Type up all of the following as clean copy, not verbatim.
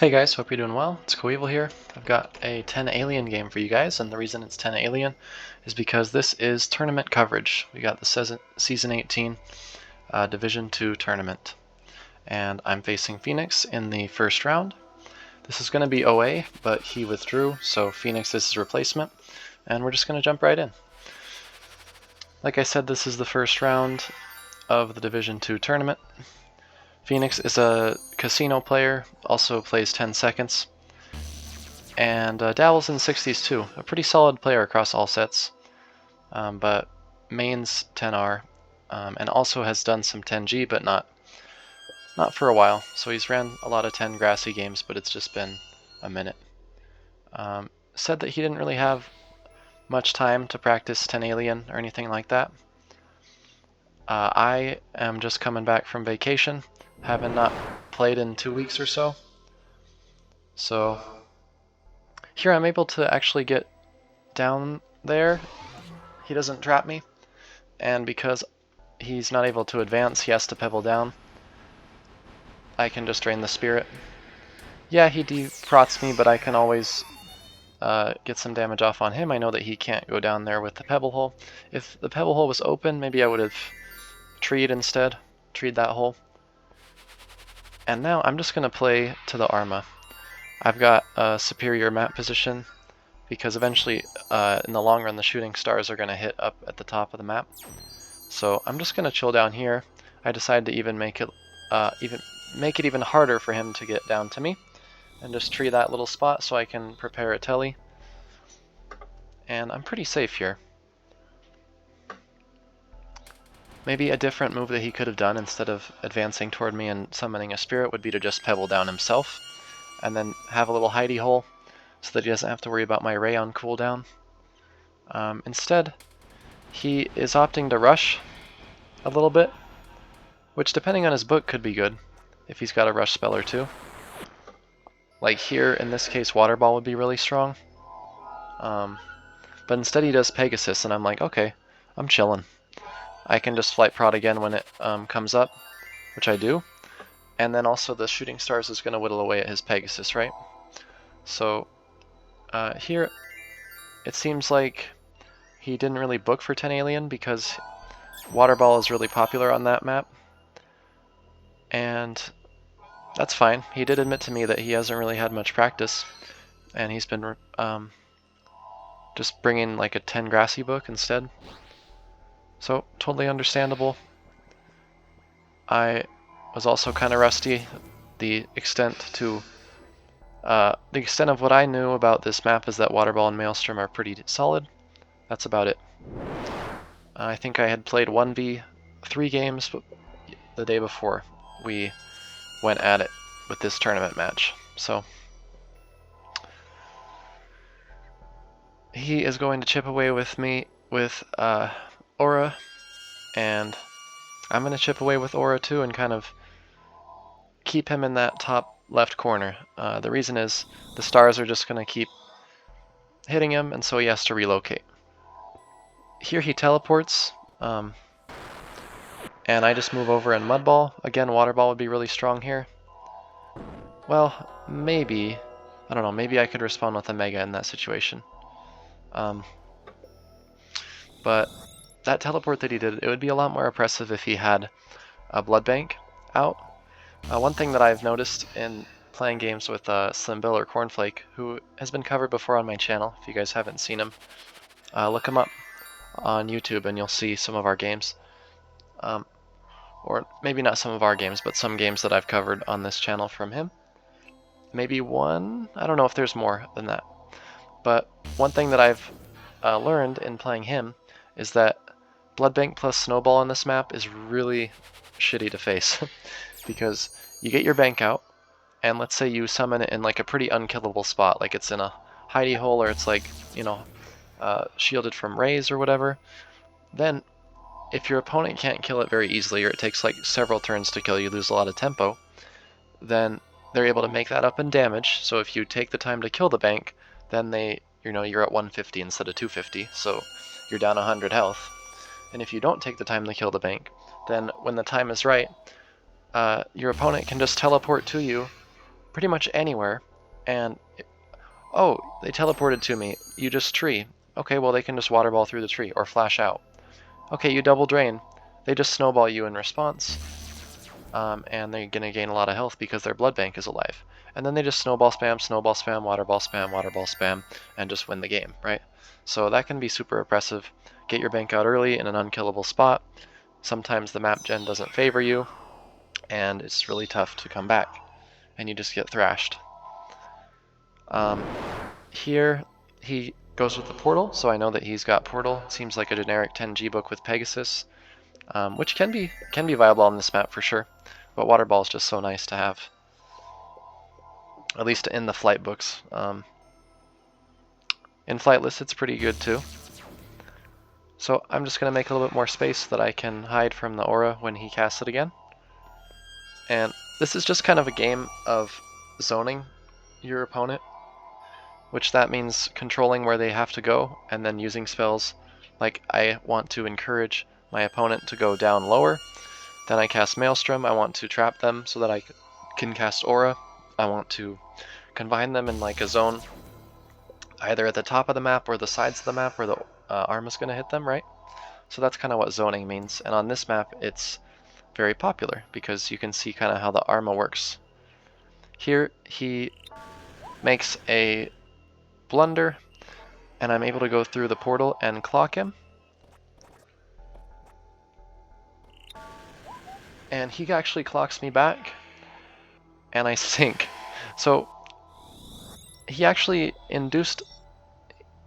Hey guys, hope you're doing well. It's Coeval here. I've got a 10 Alien game for you guys, and the reason it's 10 Alien is because this is tournament coverage. We got the Season 18 Division 2 tournament, and I'm facing Phoenix in the first round. This is going to be OA, but he withdrew, so Phoenix is his replacement, and we're just going to jump right in. Like I said, this is the first round of the Division 2 tournament. Phoenix is a casino player, also plays 10 seconds, and dabbles in 60s too. A pretty solid player across all sets, but mains 10R, and also has done some 10G, but not for a while. So he's ran a lot of 10 grassy games, but it's just been a minute. Said that he didn't really have much time to practice 10 Alien or anything like that. I am just coming back from vacation, having not played in 2 weeks or so. So here I'm able to actually get down there. He doesn't trap me, and because he's not able to advance, he has to pebble down. I can just drain the spirit. Yeah, he deprots me, but I can always get some damage off on him. I know that he can't go down there with the pebble hole. If the pebble hole was open, maybe I would have treed instead. Treed that hole. And now I'm just going to play to the Arma. I've got a superior map position because eventually in the long run the shooting stars are going to hit up at the top of the map. So I'm just going to chill down here. I decided to even make it even harder for him to get down to me, and just tree that little spot so I can prepare a telly. And I'm pretty safe here. Maybe a different move that he could have done instead of advancing toward me and summoning a spirit would be to just pebble down himself, and then have a little hidey hole so that he doesn't have to worry about my Ray on cooldown. Instead, he is opting to rush a little bit, which depending on his book could be good if he's got a rush spell or two. Like here, in this case, Water Ball would be really strong. But instead he does Pegasus, and I'm like, okay, I'm chilling. I can just Flight Prod again when it comes up, which I do. And then also the Shooting Stars is going to whittle away at his Pegasus, right? So here it seems like he didn't really book for 10 Alien because Water Ball is really popular on that map. And that's fine. He did admit to me that he hasn't really had much practice, and he's been just bringing like a 10 grassy book instead. So totally understandable. I was also kind of rusty. The extent of what I knew about this map is that Water Ball and Maelstrom are pretty solid. That's about it. I think I had played 1v3 games the day before we went at it with this tournament match. So he is going to chip away with me with Aura, and I'm going to chip away with Aura too and kind of keep him in that top left corner. The reason is the stars are just going to keep hitting him, and so he has to relocate. Here he teleports, and I just move over and Mud Ball. Again, Water Ball would be really strong here. Well, maybe, I don't know, maybe I could respond with a Mega in that situation. But that teleport that he did, it would be a lot more oppressive if he had a Blood Bank out. One thing that I've noticed in playing games with Slim Bill or Cornflake, who has been covered before on my channel, if you guys haven't seen him, look him up on YouTube and you'll see some of our games. Or maybe not some of our games, but some games that I've covered on this channel from him. Maybe one? I don't know if there's more than that. But one thing that I've learned in playing him is that Blood Bank plus Snowball on this map is really shitty to face. Because you get your bank out, and let's say you summon it in like a pretty unkillable spot, like it's in a hidey hole or it's like, you know, shielded from rays or whatever. Then if your opponent can't kill it very easily, or it takes like several turns to kill, you lose a lot of tempo, then they're able to make that up in damage. So if you take the time to kill the bank, then you're at 150 instead of 250, so you're down 100 health. And if you don't take the time to kill the bank, then when the time is right, your opponent can just teleport to you pretty much anywhere, and oh, they teleported to me. You just tree. Okay, well they can just water ball through the tree or flash out. Okay, you double drain. They just snowball you in response, and they're gonna gain a lot of health because their blood bank is alive. And then they just snowball spam, water ball spam, and just win the game, right? So that can be super oppressive. Get your bank out early in an unkillable spot. Sometimes the map gen doesn't favor you, and it's really tough to come back, and you just get thrashed. Here, he goes with the portal, so I know that he's got portal. Seems like a generic 10G book with Pegasus, which can be viable on this map for sure. But water ball is just so nice to have, at least in the flight books. In flightless, it's pretty good too. So I'm just gonna make a little bit more space so that I can hide from the aura when he casts it again. And this is just kind of a game of zoning your opponent, which that means controlling where they have to go and then using spells. Like I want to encourage my opponent to go down lower, then I cast Maelstrom. I want to trap them so that I can cast Aura. I want to confine them in like a zone either at the top of the map or the sides of the map where the arm is going to hit them, right? So that's kind of what zoning means. And on this map it's very popular because you can see kind of how the Arma works. Here he makes a blunder, and I'm able to go through the portal and clock him. And he actually clocks me back, and I sink. So he actually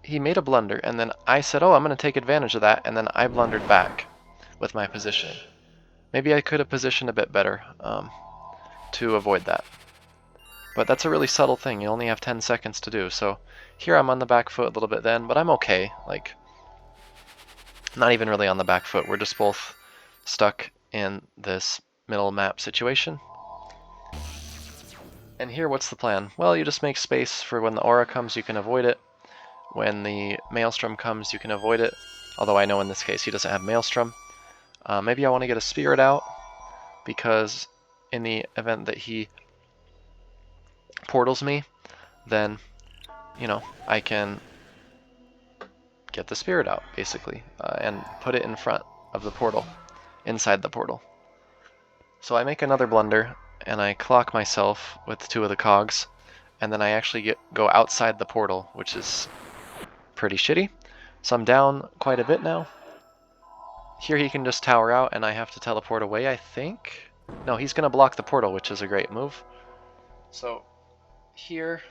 he made a blunder, and then I said, oh, I'm going to take advantage of that, and then I blundered back with my positioning. Maybe I could have positioned a bit better to avoid that. But that's a really subtle thing. You only have 10 seconds to do. So here I'm on the back foot a little bit then, but I'm okay. Like, not even really on the back foot. We're just both stuck in this middle map situation. And here, what's the plan? Well, you just make space for when the aura comes, you can avoid it. When the Maelstrom comes, you can avoid it. Although I know in this case he doesn't have Maelstrom. Maybe I want to get a Spirit out, because in the event that he portals me, then, you know, I can get the Spirit out, basically, and put it in front of the portal, inside the portal. So I make another blunder, and I clock myself with 2 of the cogs, and then I actually go outside the portal, which is pretty shitty. So I'm down quite a bit now. Here he can just tower out, and I have to teleport away, I think? No, he's going to block the portal, which is a great move. So here,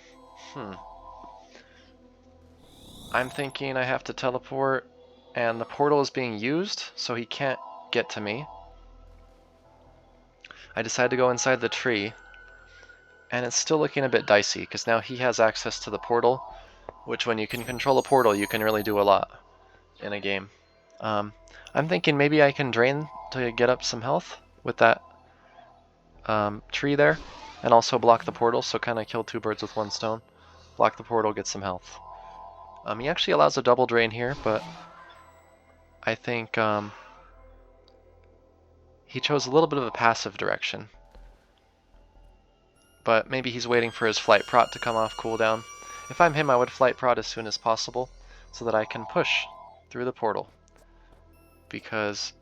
I'm thinking I have to teleport, and the portal is being used, so he can't get to me. I decide to go inside the tree, and it's still looking a bit dicey, because now he has access to the portal, which when you can control a portal, you can really do a lot in a game. I'm thinking maybe I can drain to get up some health with that tree there, and also block the portal, so kind of kill 2 birds with 1 stone. Block the portal, get some health. He actually allows a double drain here, but I think he chose a little bit of a passive direction. But maybe he's waiting for his flight prot to come off cooldown. If I'm him, I would flight prot as soon as possible so that I can push through the portal. Because,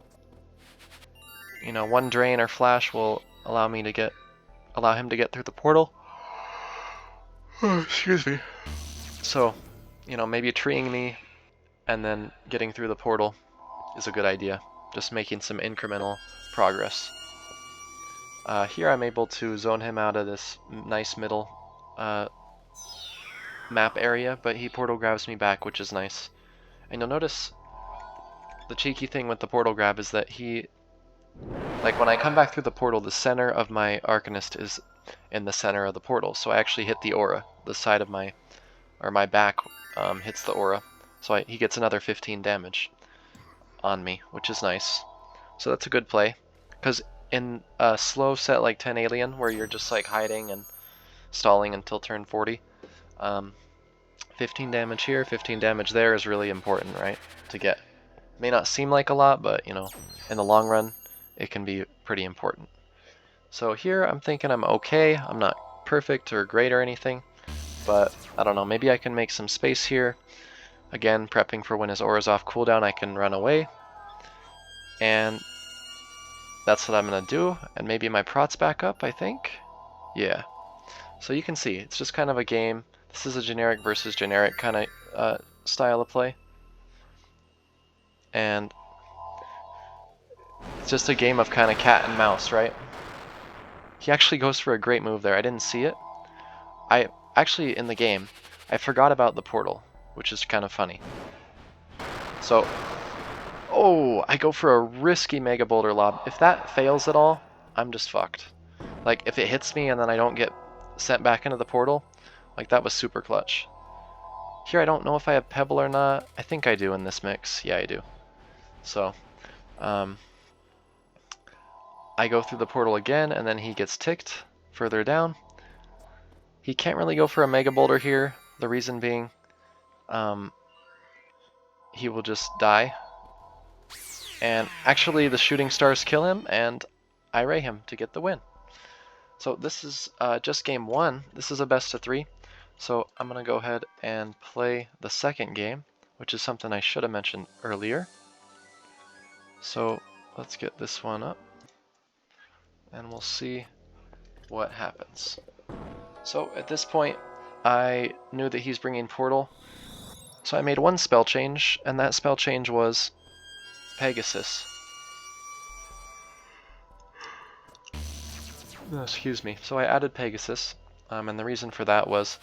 you know, 1 drain or flash will allow him to get through the portal. Oh, excuse me. So, you know, maybe treeing me and then getting through the portal is a good idea. Just making some incremental progress. Here I'm able to zone him out of this nice middle map area, but he portal grabs me back, which is nice. And you'll notice the cheeky thing with the portal grab is that like when I come back through the portal, the center of my Arcanist is in the center of the portal, so I actually hit the aura. The side of my back hits the aura, so he gets another 15 damage on me, which is nice. So that's a good play, because in a slow set like 10 Alien, where you're just like hiding and stalling until turn 40, 15 damage here, 15 damage there is really important, right, to get. May not seem like a lot, but, you know, in the long run, it can be pretty important. So here I'm thinking I'm okay. I'm not perfect or great or anything, but I don't know, maybe I can make some space here. Again, prepping for when his aura's off cooldown, I can run away. And that's what I'm going to do, and maybe my prot's back up, I think? Yeah. So you can see, it's just kind of a game. This is a generic versus generic kind of style of play. And it's just a game of kind of cat and mouse, right? He actually goes for a great move there. I didn't see it. I actually, in the game, I forgot about the portal, which is kind of funny. So, oh, I go for a risky Mega Boulder lob. If that fails at all, I'm just fucked. Like, if it hits me and then I don't get sent back into the portal, like, that was super clutch. Here, I don't know if I have Pebble or not. I think I do in this mix. Yeah, I do. So, I go through the portal again, and then he gets ticked further down. He can't really go for a Mega Boulder here. The reason being, he will just die. And actually, the shooting stars kill him, and I ray him to get the win. So this is just game 1. This is a best of 3. So I'm going to go ahead and play the second game, which is something I should have mentioned earlier. So let's get this one up, and we'll see what happens. So at this point, I knew that he's bringing Portal, so I made one spell change, and that spell change was Pegasus. Excuse me. So I added Pegasus, and the reason for that was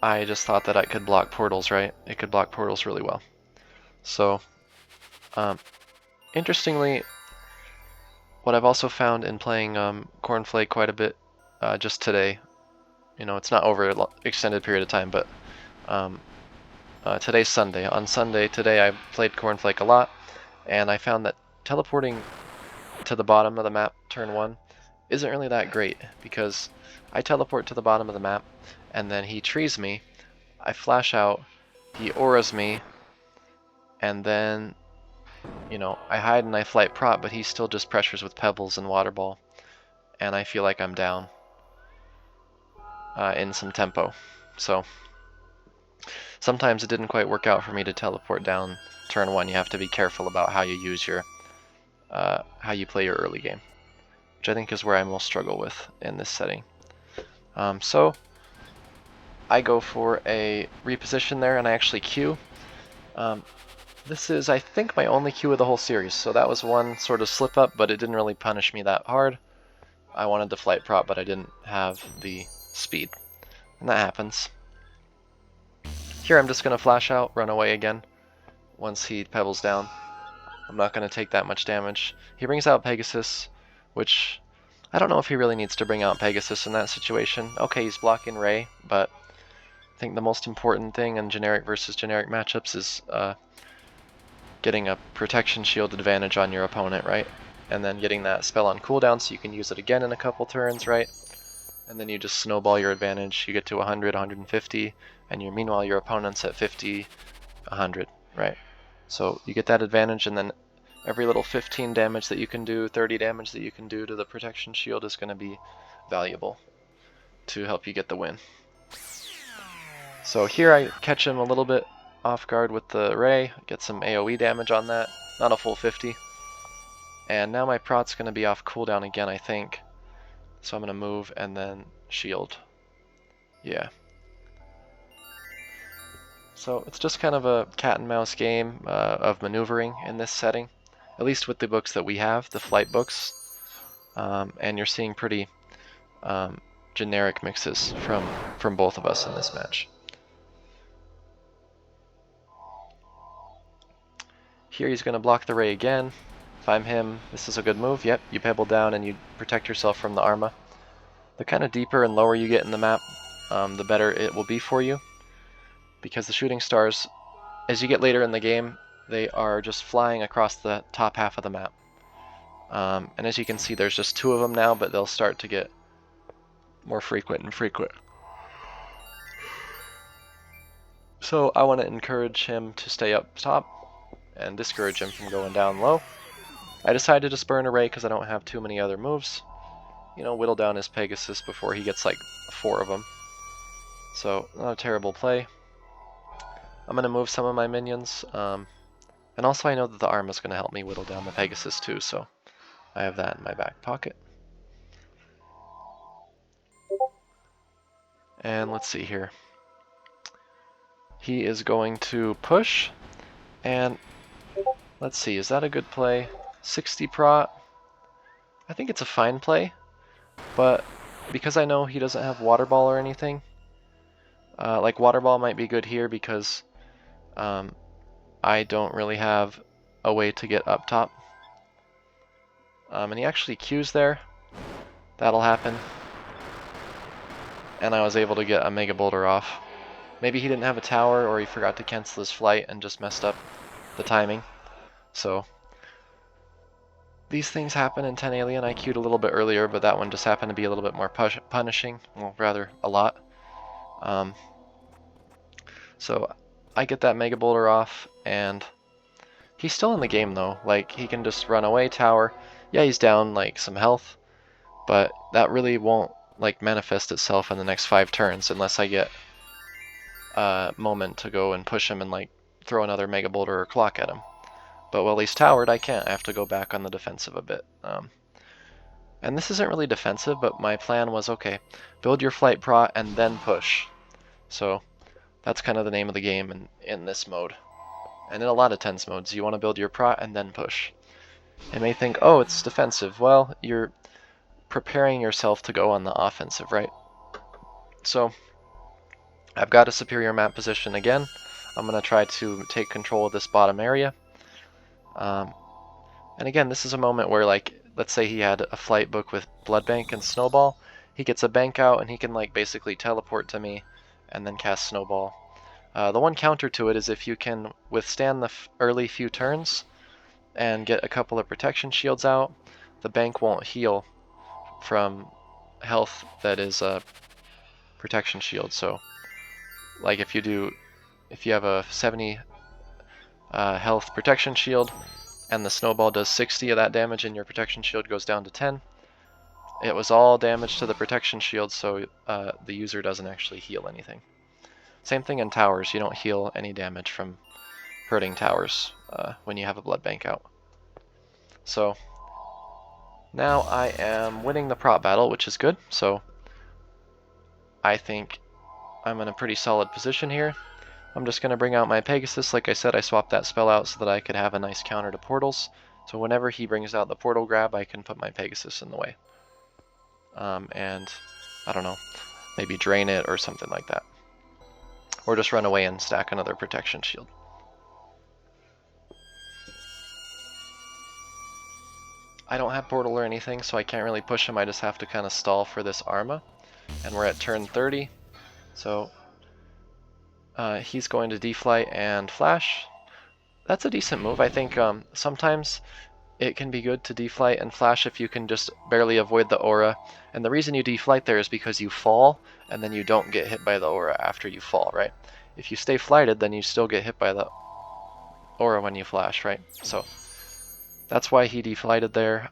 I just thought that I could block portals, right? It could block portals really well. So, interestingly, what I've also found in playing Cornflake quite a bit just today, you know, it's not over an extended period of time, but today's Sunday. On Sunday, today, I played Cornflake a lot, and I found that teleporting to the bottom of the map turn 1 isn't really that great, because I teleport to the bottom of the map, and then he trees me, I flash out, he auras me, and then, you know, I hide and I flight prop, but he still just pressures with pebbles and water ball, and I feel like I'm down in some tempo. So sometimes it didn't quite work out for me to teleport down turn 1. You have to be careful about how you use your how you play your early game, which I think is where I most struggle with in this setting. So I go for a reposition there, and I actually Q. This is, I think, my only Q of the whole series, so that was one sort of slip up, but it didn't really punish me that hard. I wanted to flight prop, but I didn't have the speed, and that happens. Here I'm just going to flash out, run away again once he pebbles down. I'm not going to take that much damage. He brings out Pegasus, which I don't know if he really needs to bring out Pegasus in that situation. Okay, he's blocking Ray, but I think the most important thing in generic versus generic matchups is getting a protection shield advantage on your opponent, right? And then getting that spell on cooldown so you can use it again in a couple turns, right? And then you just snowball your advantage. You get to 100, 150, and meanwhile your opponent's at 50, 100, right? So you get that advantage, and then every little 15 damage that you can do, 30 damage that you can do to the protection shield is going to be valuable to help you get the win. So here I catch him a little bit off guard with the Ray, get some AoE damage on that, not a full 50. And now my prot's going to be off cooldown again, I think. So I'm going to move and then shield. Yeah. So it's just kind of a cat and mouse game of maneuvering in this setting, at least with the books that we have, the flight books. And you're seeing pretty generic mixes from both of us in this match. Here he's going to block the Ray again. If I'm him, this is a good move. Yep, you pebble down and you protect yourself from the Arma. The kind of deeper and lower you get in the map, the better it will be for you. Because the shooting stars, as you get later in the game, they are just flying across the top half of the map. And as you can see, there's just 2 of them now, but they'll start to get more frequent and frequent. So I want to encourage him to stay up top and discourage him from going down low. I decided to spurn Array because I don't have too many other moves. you know, whittle down his Pegasus before he gets like 4 of them. So, not a terrible play. I'm going to move some of my minions, and also I know that the arm is going to help me whittle down the Pegasus too, so I have that in my back pocket. And let's see here. He is going to push, and let's see, is that a good play? 60 prot. I think it's a fine play, but because I know he doesn't have Water Ball or anything, like Water Ball might be good here because I don't really have a way to get up top. And he actually Qs there. That'll happen. And I was able to get a Mega Boulder off. Maybe he didn't have a tower, or he forgot to cancel his flight and just messed up the timing. So these things happen in 10 Alien. I queued a little bit earlier, but that one just happened to be a little bit more punishing. Well, rather a lot. So I get that Mega Boulder off, and he's still in the game though. Like, he can just run away tower. Yeah, he's down like some health, but that really won't like manifest itself in the next 5 turns unless I get a moment to go and push him and like throw another Mega Boulder or clock at him. But while he's towered, I can't. I have to go back on the defensive a bit. And this isn't really defensive, but my plan was, okay, build your flight prot and then push. So that's kind of the name of the game in this mode. And in a lot of TENS modes, you want to build your prot and then push. You may think, oh, it's defensive. Well, you're preparing yourself to go on the offensive, right? So I've got a superior map position again. I'm going to try to take control of this bottom area. And again, this is a moment where, like, let's say he had a flight book with Blood Bank and Snowball. He gets a bank out and he can like basically teleport to me and then cast Snowball. The one counter to it is if you can withstand the early few turns and get a couple of protection shields out, the bank won't heal from health that is a protection shield. So like if you have a 70 health protection shield and the Snowball does 60 of that damage and your protection shield goes down to 10, it was all damage to the protection shield, so the user doesn't actually heal anything. Same thing in towers, you don't heal any damage from hurting towers when you have a blood bank out. So now I am winning the prop battle, which is good, so I think I'm in a pretty solid position here. I'm just going to bring out my Pegasus. Like I said, I swapped that spell out so that I could have a nice counter to portals. So whenever he brings out the portal grab, I can put my Pegasus in the way. And, I don't know, maybe drain it or something like that. Or just run away and stack another protection shield. I don't have portal or anything, so I can't really push him. I just have to kind of stall for this Arma. And we're at turn 30, so he's going to deflight and flash. That's a decent move. I think sometimes it can be good to deflight and flash if you can just barely avoid the aura. And the reason you deflight there is because you fall, and then you don't get hit by the aura after you fall, right? If you stay flighted, then you still get hit by the aura when you flash, right? So that's why he deflighted there.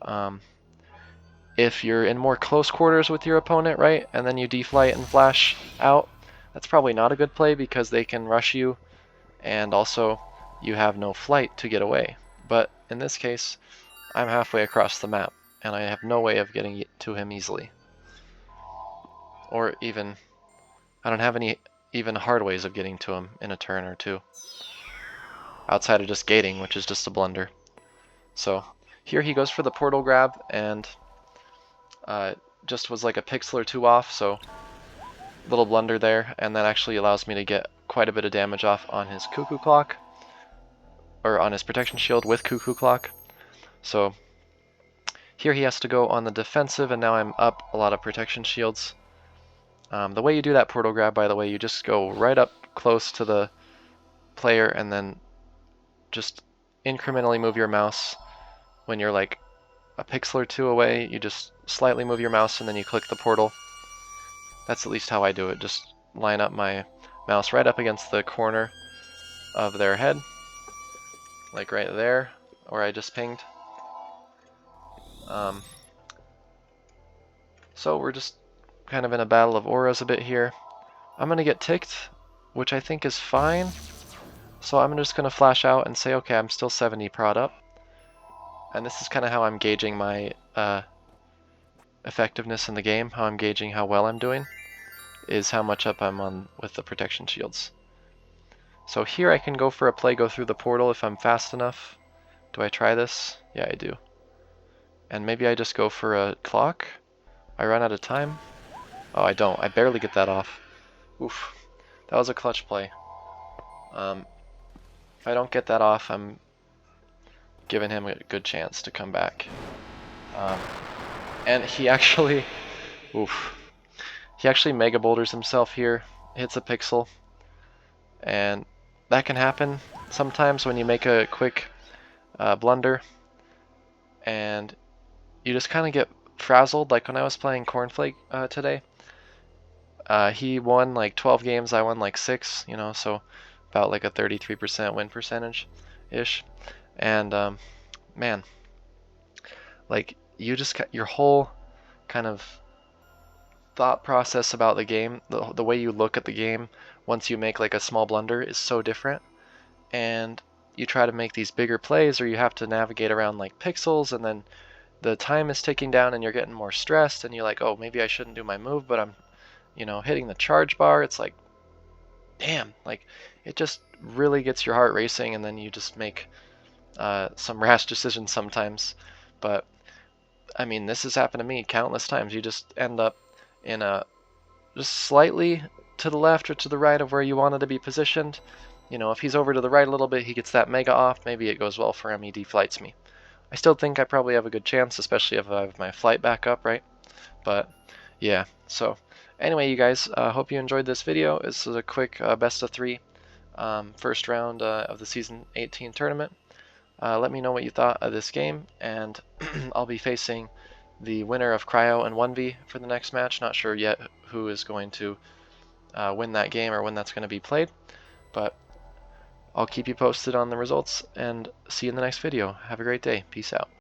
If you're in more close quarters with your opponent, right, and then you deflight and flash out, that's probably not a good play because they can rush you, and also you have no flight to get away. But in this case, I'm halfway across the map, and I have no way of getting to him easily. Or even, I don't have any even hard ways of getting to him in a turn or two. Outside of just gating, which is just a blunder. So here he goes for the portal grab, and just was like a pixel or two off, so little blunder there, and that actually allows me to get quite a bit of damage off on his Cuckoo Clock, or on his protection shield with Cuckoo Clock. So here he has to go on the defensive, and now I'm up a lot of protection shields. The way you do that portal grab, by the way, you just go right up close to the player and then just incrementally move your mouse. When you're like a pixel or two away, you just slightly move your mouse and then you click the portal. That's at least how I do it. Just line up my mouse right up against the corner of their head, like right there, where I just pinged. So we're just kind of in a battle of auras a bit here. I'm going to get ticked, which I think is fine. So I'm just going to flash out and say, okay, I'm still 70 prod up. And this is kind of how I'm gauging my effectiveness in the game, how I'm gauging how well I'm doing, is how much up I'm on with the protection shields. So here I can go for a play, go through the portal if I'm fast enough. Do I try this? Yeah, I do. And maybe I just go for a clock. I run out of time. Oh, I don't. I barely get that off. Oof. That was a clutch play. If I don't get that off, I'm giving him a good chance to come back. And he actually... Oof. He actually mega boulders himself here, hits a pixel. And that can happen sometimes when you make a quick blunder. And you just kind of get frazzled, like when I was playing Cornflake today. He won like 12 games, I won like 6, you know, so about like a 33% win percentage-ish. And man, like you just got your whole kind of thought process about the game, the way you look at the game once you make like a small blunder is so different. And you try to make these bigger plays, or you have to navigate around like pixels, and then the time is ticking down and you're getting more stressed, and you're like, oh, maybe I shouldn't do my move, but I'm, you know, hitting the charge bar. It's like, damn, like it just really gets your heart racing, and then you just make some rash decisions sometimes. But I mean, this has happened to me countless times. You just end up in a just slightly to the left or to the right of where you wanted to be positioned. You know, if he's over to the right a little bit, he gets that mega off, maybe it goes well for him, he deflights me. I still think I probably have a good chance, especially if I have my flight back up, right? But yeah, so anyway, you guys, hope you enjoyed this video. This is a quick best of 3 first round of the season 18 tournament. Let me know what you thought of this game, and I'll be facing the winner of Cryo and 1v for the next match. Not sure yet who is going to win that game or when that's going to be played, but I'll keep you posted on the results, and see you in the next video. Have a great day. Peace out.